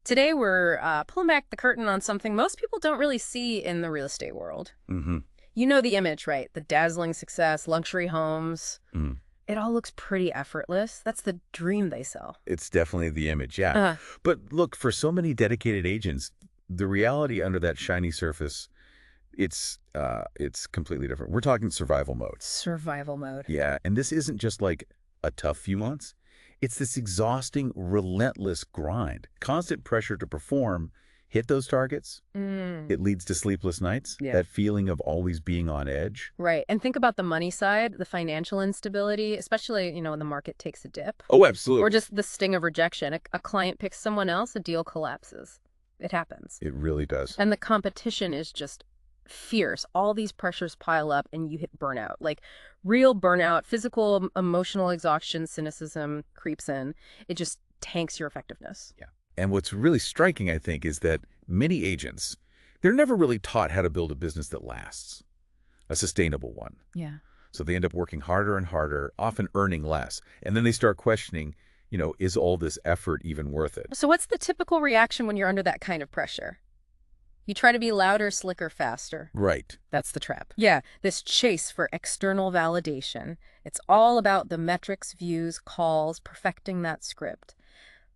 Today, we're pulling back the curtain on something most people don't really see in the real estate world. Mm-hmm. You know the image, right? The dazzling success, luxury homes. Mm. It all looks pretty effortless. That's the dream they sell. It's definitely the image, yeah. Uh, But look, for so many dedicated agents, the reality under that shiny surface, it's completely different. We're talking survival mode. Survival mode. Yeah, and this isn't just like a tough few months. It's this exhausting, relentless grind, constant pressure to perform, hit those targets. It leads to sleepless nights, Yeah. that feeling of always being on edge. Right. And think about the money side, the financial instability, especially, when the market takes a dip. Oh, absolutely. Or just the sting of rejection. A client picks someone else, a deal collapses. It happens. It really does. And the competition is just fierce. All these pressures pile up and you hit burnout. Like real burnout, physical, emotional exhaustion, cynicism creeps in. It just tanks your effectiveness. Yeah. And what's really striking, I think, is that many agents, they're never really taught how to build a business that lasts, a sustainable one. Yeah. So they end up working harder and harder, often earning less. And then they start questioning, is all this effort even worth it? So what's the typical reaction when you're under that kind of pressure? You try to be louder, slicker, faster. Right. That's the trap. Yeah, this chase for external validation. It's all about the metrics, views, calls, perfecting that script.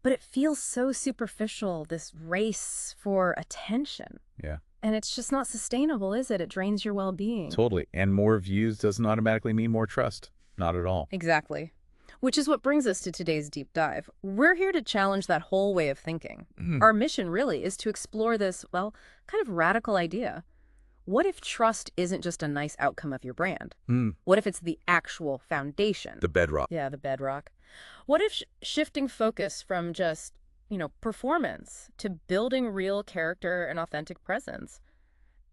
But it feels so superficial, this race for attention. Yeah. And it's just not sustainable, is it? It drains your well-being. Totally. And more views doesn't automatically mean more trust. Not at all. Exactly. Which is what brings us to today's deep dive. We're here to challenge that whole way of thinking. Our mission really is to explore this, well, kind of radical idea. What if trust isn't just a nice outcome of your brand? What if it's the actual foundation? The bedrock. Yeah, the bedrock. What if shifting focus from just, performance to building real character and authentic presence?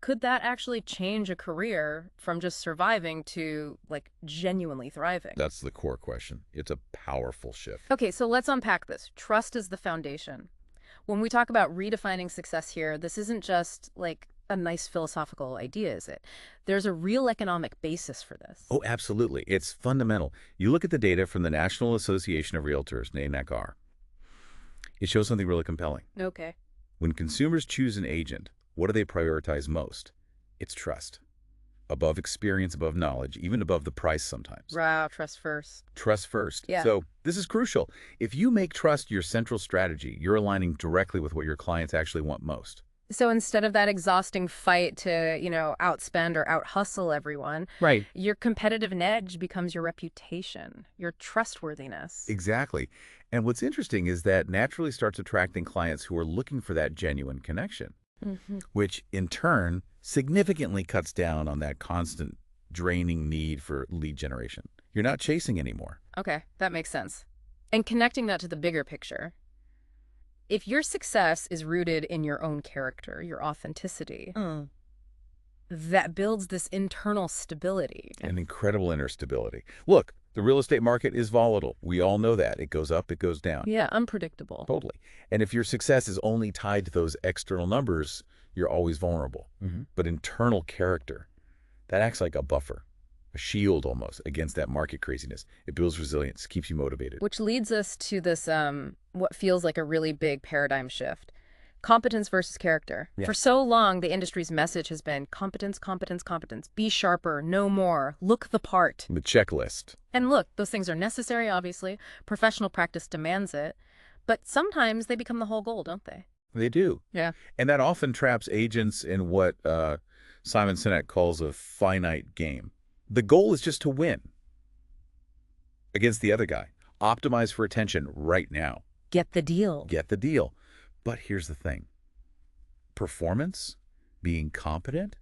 Could that actually change a career from just surviving to, genuinely thriving? That's the core question. It's a powerful shift. Okay, so let's unpack this. Trust is the foundation. When we talk about redefining success here, this isn't just a nice philosophical idea, is it? There's a real economic basis for this. Oh, absolutely. It's fundamental. You look at the data from the National Association of Realtors, NAR. It shows something really compelling. Okay. When consumers choose an agent, what do they prioritize most? It's trust. Above experience, above knowledge, even above the price sometimes. Wow, trust first. Trust first. Yeah. So this is crucial. If you make trust your central strategy, you're aligning directly with what your clients actually want most. So instead of that exhausting fight to, outspend or out-hustle everyone, Right. your competitive edge becomes your reputation, your trustworthiness. Exactly. And what's interesting is that naturally starts attracting clients who are looking for that genuine connection, which in turn significantly cuts down on that constant draining need for lead generation. You're not chasing anymore. Okay, that makes sense. And connecting that to the bigger picture, if your success is rooted in your own character, your authenticity, that builds this internal stability. An incredible inner stability. Look, the real estate market is volatile. We all know that. It goes up, it goes down. Yeah, unpredictable. Totally. And if your success is only tied to those external numbers, you're always vulnerable. But internal character, that acts like a buffer, a shield almost against that market craziness. It builds resilience, keeps you motivated. Which leads us to this, what feels like a really big paradigm shift. Competence versus character. Yeah. For so long, the industry's message has been competence, competence, competence. Be sharper, know more, look the part. The checklist. And look, those things are necessary, obviously. Professional practice demands it. But sometimes they become the whole goal, don't they? They do. Yeah. And that often traps agents in what Simon Sinek calls a finite game. The goal is just to win against the other guy. Optimize for attention right now. Get the deal. Get the deal. But here's the thing. Performance, being competent,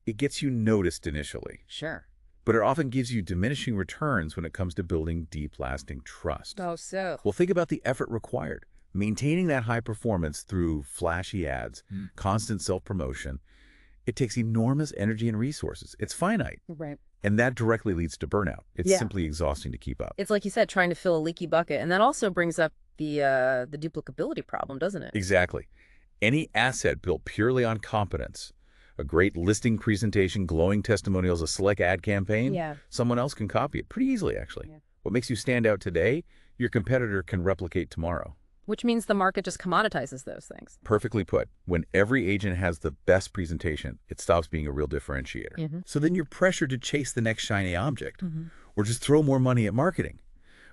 it gets you noticed initially. Sure. But it often gives you diminishing returns when it comes to building deep, lasting trust. Oh, so. Well, think about the effort required. Maintaining that high performance through flashy ads, constant self-promotion, it takes enormous energy and resources. It's finite. Right. And that directly leads to burnout. It's Yeah. simply exhausting to keep up. It's like you said, trying to fill a leaky bucket. And that also brings up the duplicability problem, doesn't it? Exactly. Any asset built purely on competence, a great listing presentation, glowing testimonials, a slick ad campaign, Yeah. someone else can copy it pretty easily, actually. Yeah. What makes you stand out today, your competitor can replicate tomorrow. Which means the market just commoditizes those things. Perfectly put. When every agent has the best presentation, it stops being a real differentiator. So then you're pressured to chase the next shiny object or just throw more money at marketing,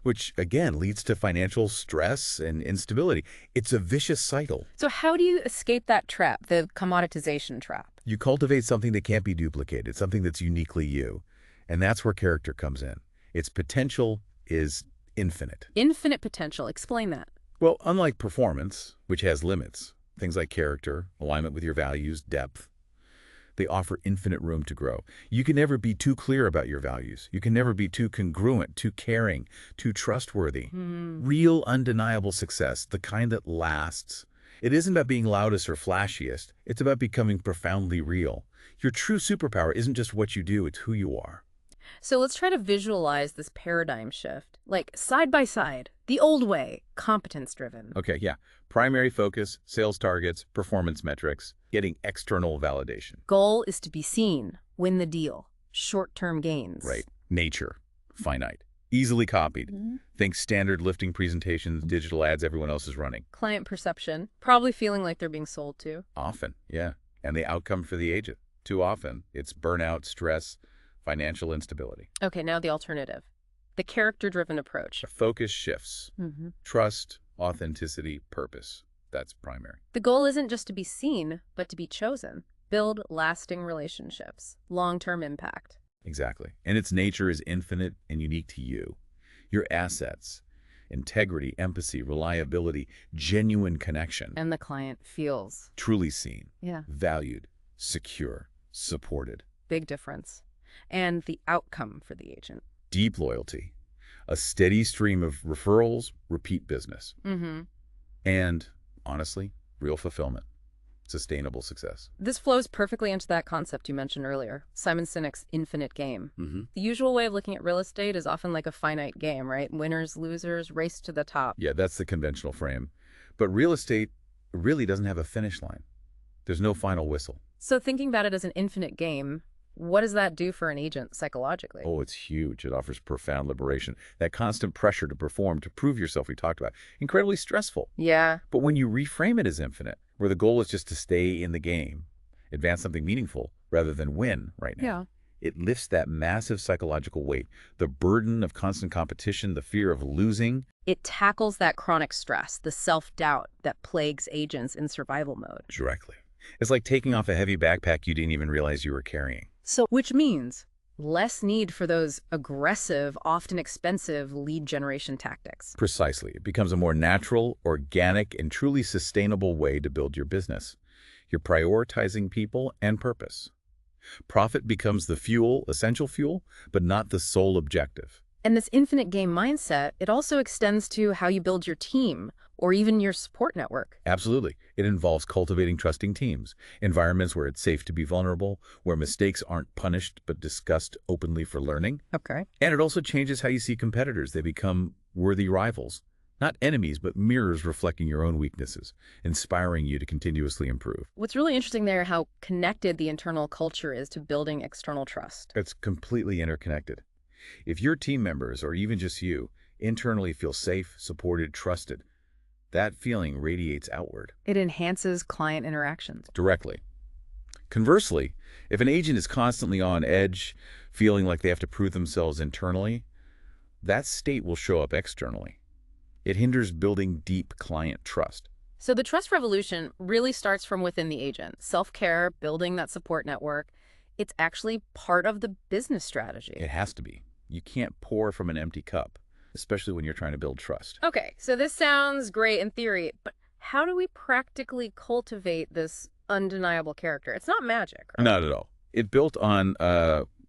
which again leads to financial stress and instability. It's a vicious cycle. So how do you escape that trap, the commoditization trap? You cultivate something that can't be duplicated, something that's uniquely you. And that's where character comes in. Its potential is infinite. Infinite potential. Explain that. Well, unlike performance, which has limits, things like character, alignment with your values, depth, they offer infinite room to grow. You can never be too clear about your values. You can never be too congruent, too caring, too trustworthy. Real, undeniable success, the kind that lasts. It isn't about being loudest or flashiest. It's about becoming profoundly real. Your true superpower isn't just what you do, it's who you are. So let's try to visualize this paradigm shift, like side by side, the old way, competence-driven. Okay, yeah. Primary focus, sales targets, performance metrics, getting external validation. Goal is to be seen, win the deal, short-term gains. Right. Nature, finite, easily copied. Think standard lifting presentations, digital ads everyone else is running. Client perception, probably feeling like they're being sold to. Often, yeah. And the outcome for the agent, too often, it's burnout, stress, financial instability. Okay, now the alternative. The character-driven approach. The focus shifts. Trust, authenticity, purpose. That's primary. The goal isn't just to be seen, but to be chosen. Build lasting relationships, long-term impact. Exactly. And its nature is infinite and unique to you. Your assets, integrity, empathy, reliability, genuine connection. And the client feels. Truly seen. Yeah. Valued, secure, supported. Big difference. And the outcome for the agent. Deep loyalty. A steady stream of referrals, repeat business. And, honestly, real fulfillment. Sustainable success. This flows perfectly into that concept you mentioned earlier, Simon Sinek's infinite game. The usual way of looking at real estate is often like a finite game, right? Winners, losers, race to the top. Yeah, that's the conventional frame. But real estate really doesn't have a finish line. There's no final whistle. So thinking about it as an infinite game, what does that do for an agent psychologically? Oh, it's huge. It offers profound liberation. That constant pressure to perform, to prove yourself we talked about. Incredibly stressful. Yeah. But when you reframe it as infinite, where the goal is just to stay in the game, advance something meaningful rather than win right now, it lifts that massive psychological weight, the burden of constant competition, the fear of losing. It tackles that chronic stress, the self-doubt that plagues agents in survival mode. Directly. It's like taking off a heavy backpack you didn't even realize you were carrying. So, which means less need for those aggressive, often expensive lead generation tactics. Precisely. It becomes a more natural, organic, and truly sustainable way to build your business. You're prioritizing people and purpose. Profit becomes the fuel, essential fuel, but not the sole objective. And this infinite game mindset, it also extends to how you build your team or even your support network. Absolutely. It involves cultivating trusting teams, environments where it's safe to be vulnerable, where mistakes aren't punished but discussed openly for learning. Okay. And it also changes how you see competitors. They become worthy rivals, not enemies, but mirrors reflecting your own weaknesses, inspiring you to continuously improve. What's really interesting there, how connected the internal culture is to building external trust. It's completely interconnected. If your team members, or even just you, internally feel safe, supported, trusted, that feeling radiates outward. It enhances client interactions. Directly. Conversely, if an agent is constantly on edge, feeling like they have to prove themselves internally, that state will show up externally. It hinders building deep client trust. So the trust revolution really starts from within the agent. Self-care, building that support network, it's actually part of the business strategy. It has to be. You can't pour from an empty cup, especially when you're trying to build trust. Okay, so this sounds great in theory, but how do we practically cultivate this undeniable character? It's not magic, right? Not at all. It built on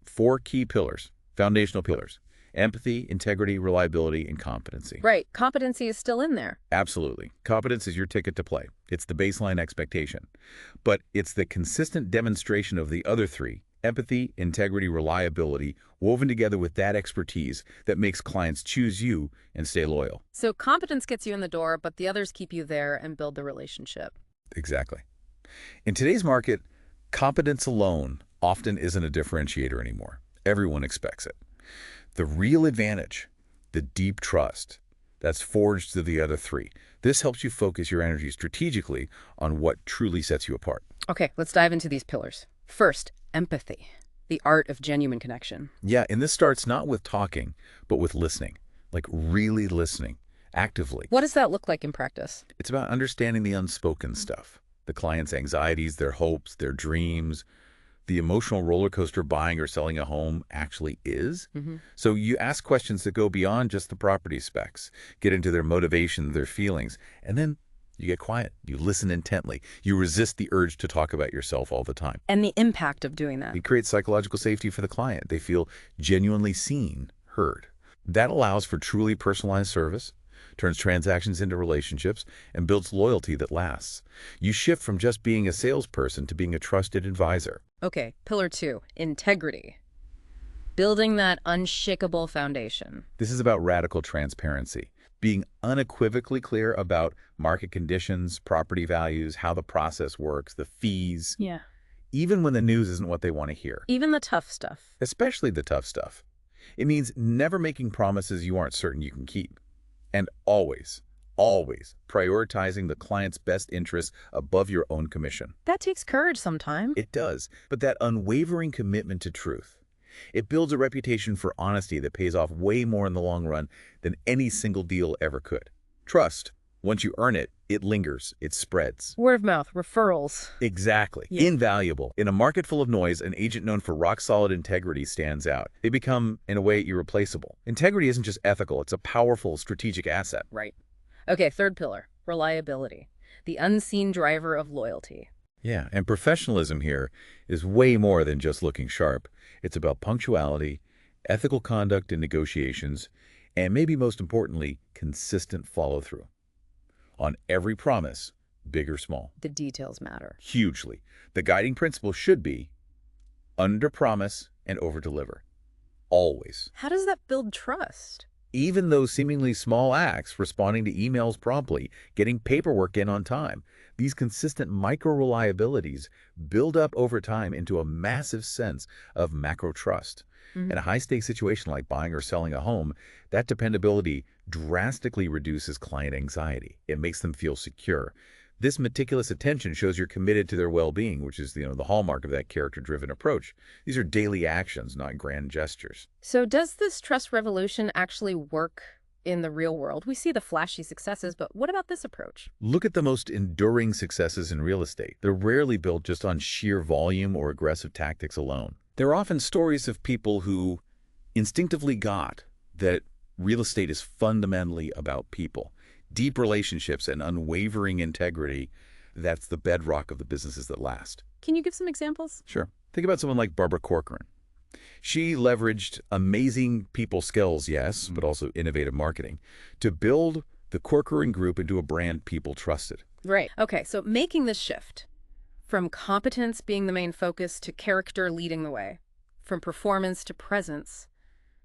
4 key pillars, foundational pillars: empathy, integrity, reliability, and competency. Right. Competency is still in there. Absolutely. Competence is your ticket to play. It's the baseline expectation. But it's the consistent demonstration of the other 3, empathy, integrity, reliability, woven together with that expertise that makes clients choose you and stay loyal. So competence gets you in the door, but the others keep you there and build the relationship. Exactly. In today's market, competence alone often isn't a differentiator anymore. Everyone expects it. The real advantage, the deep trust, That's forged through the other three. This helps you focus your energy strategically on what truly sets you apart. Okay, let's dive into these pillars. First, empathy, the art of genuine connection. Yeah, and this starts not with talking, but with listening, like really listening, actively. What does that look like in practice? It's about understanding the unspoken stuff, the client's anxieties, their hopes, their dreams, the emotional roller coaster buying or selling a home actually is. So you ask questions that go beyond just the property specs, get into their motivation, their feelings, and then you get quiet. You listen intently. You resist the urge to talk about yourself all the time. And the impact of doing that. It creates psychological safety for the client. They feel genuinely seen, heard. That allows for truly personalized service, turns transactions into relationships, and builds loyalty that lasts. You shift from just being a salesperson to being a trusted advisor. Okay, pillar 2, integrity. Building that unshakable foundation. This is about radical transparency, being unequivocally clear about market conditions, property values, how the process works, the fees, Yeah. even when the news isn't what they want to hear, Even the tough stuff. especially the tough stuff. It means never making promises you aren't certain you can keep. And always, always prioritizing the client's best interests above your own commission. That takes courage sometime. It does, but that unwavering commitment to truth, it builds a reputation for honesty that pays off way more in the long run than any single deal ever could. Trust, once you earn it, it lingers, it spreads. Word of mouth, referrals. Exactly. Yeah. Invaluable. In a market full of noise, an agent known for rock-solid integrity stands out. They become, in a way, irreplaceable. Integrity isn't just ethical, it's a powerful strategic asset. Right. Okay, third pillar, reliability. The unseen driver of loyalty. Yeah, and professionalism here is way more than just looking sharp. It's about punctuality, ethical conduct in negotiations, and maybe most importantly, consistent follow-through. On every promise, big or small. The details matter. Hugely. The guiding principle should be under-promise and over-deliver. Always. How does that build trust? Even those seemingly small acts, responding to emails promptly, getting paperwork in on time, these consistent micro-reliabilities build up over time into a massive sense of macro trust. In a high-stakes situation like buying or selling a home, that dependability drastically reduces client anxiety. It makes them feel secure. This meticulous attention shows you're committed to their well-being, which is the hallmark of that character-driven approach. These are daily actions, not grand gestures. So does this trust revolution actually work in the real world? We see the flashy successes, but what about this approach? Look at the most enduring successes in real estate. They're rarely built just on sheer volume or aggressive tactics alone. They're often stories of people who instinctively got that real estate is fundamentally about people. Deep relationships and unwavering integrity, that's the bedrock of the businesses that last. Can you give some examples? Sure. Think about someone like Barbara Corcoran. She leveraged amazing people skills, yes, but also innovative marketing, to build the Corcoran Group into a brand people trusted. Right. Okay, so making this shift from competence being the main focus to character leading the way, from performance to presence,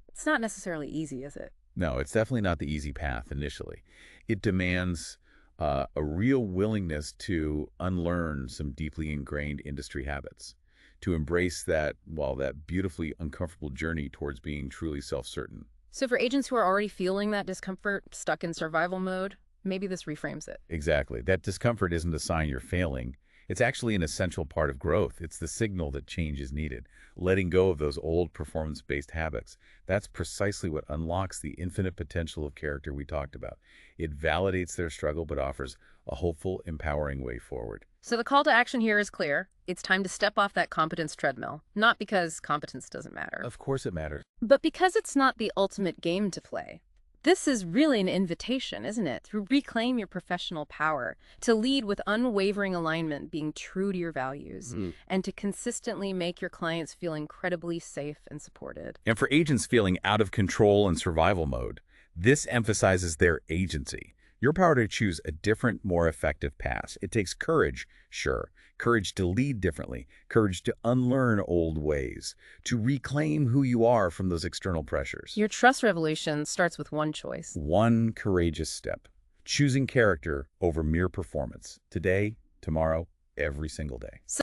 it's not necessarily easy, is it? No, it's definitely not the easy path initially. It demands a real willingness to unlearn some deeply ingrained industry habits, to embrace that beautifully uncomfortable journey towards being truly self-certain. So for agents who are already feeling that discomfort, stuck in survival mode, maybe this reframes it. Exactly. That discomfort isn't a sign you're failing. It's actually an essential part of growth. It's the signal that change is needed. Letting go of those old performance-based habits, that's precisely what unlocks the infinite potential of character we talked about. It validates their struggle but offers a hopeful, empowering way forward. So the call to action here is clear. It's time to step off that competence treadmill, not because competence doesn't matter, Of course it matters. but because it's not the ultimate game to play. This is really an invitation, isn't it? To reclaim your professional power, to lead with unwavering alignment, being true to your values, and to consistently make your clients feel incredibly safe and supported. And for agents feeling out of control and survival mode, this emphasizes their agency. Your power to choose a different, more effective path. It takes courage, sure. Courage to lead differently. Courage to unlearn old ways. To reclaim who you are from those external pressures. Your trust revolution starts with one choice. One courageous step. Choosing character over mere performance. Today, tomorrow, every single day.